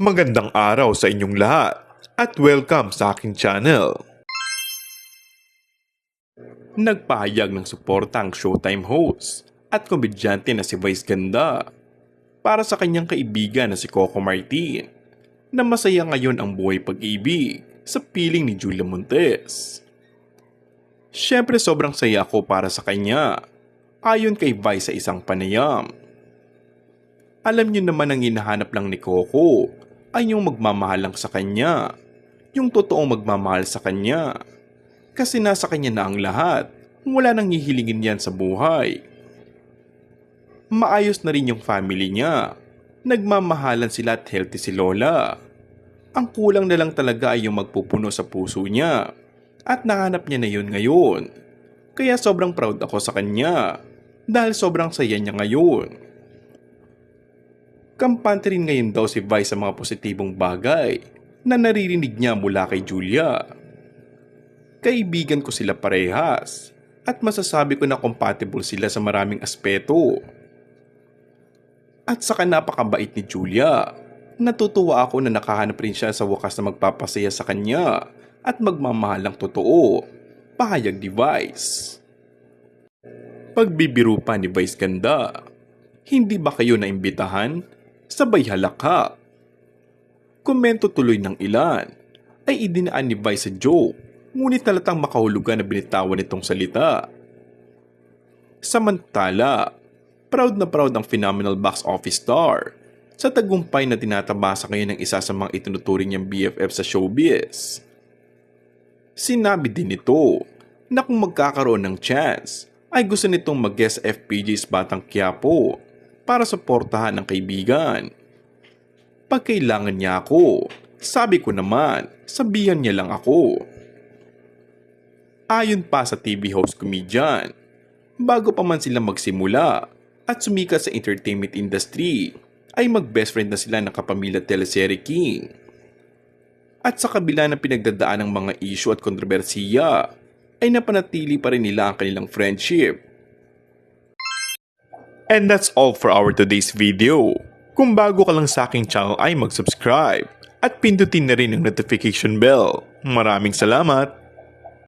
Magandang araw sa inyong lahat at welcome sa aking channel. Nagpahayag ng suporta ang Showtime host at komedyante na si Vice Ganda para sa kanyang kaibigan na si Coco Martin na masaya ngayon ang buhay pag-ibig sa piling ni Julia Montes. Siyempre sobrang saya ako para sa kanya, ayon kay Vice sa isang panayam. Alam niyo naman ang hinahanap lang ni Coco ay yung magmamahal lang sa kanya, yung totoong magmamahal sa kanya. Kasi nasa kanya na ang lahat, wala nang hihilingin yan sa buhay. Maayos na rin yung family niya, nagmamahalan sila at healthy si Lola. Ang kulang na lang talaga ay yung magpupuno sa puso niya at nahanap niya na yun ngayon. Kaya sobrang proud ako sa kanya dahil sobrang saya niya ngayon. Kampante rin ngayon daw si Vice sa mga positibong bagay na naririnig niya mula kay Julia. Kaibigan ko sila parehas at masasabi ko na compatible sila sa maraming aspeto. At saka napakabait ni Julia. Natutuwa ako na nakahanap rin siya sa wakas na magpapasaya sa kanya at magmamahal ng totoo. Pahayag ni Vice. Pagbibiro pa ni Vice Ganda. Hindi ba kayo naimbitahan? Sabay halakha. Komento tuloy ng ilan ay idinaan ni Vice sa joke, ngunit talatang makahulugan na binitawan nitong salita. Samantala, proud na proud ang phenomenal box office star sa tagumpay na tinatabasa ngayon ng isa sa mga itinuturing niyang BFF sa showbiz. Sinabi din nito na kung magkakaroon ng chance ay gusto nitong mag-guest FPJ sa Batang Quiapo para suportahan ang kaibigan. Pag kailangan niya ako, sabi ko naman, sabihan niya lang ako. Ayon pa sa TV host comedian, bago pa man sila magsimula at sumikat sa entertainment industry, ay mag-best friend na sila ng kapamilya teleserye King. At sa kabila ng pinagdadaan ng mga issue at kontrobersiya, ay napanatili pa rin nila ang kanilang friendship. And that's all for our today's video. Kung bago ka lang sa aking channel ay mag-subscribe at pindutin na rin ang notification bell. Maraming salamat!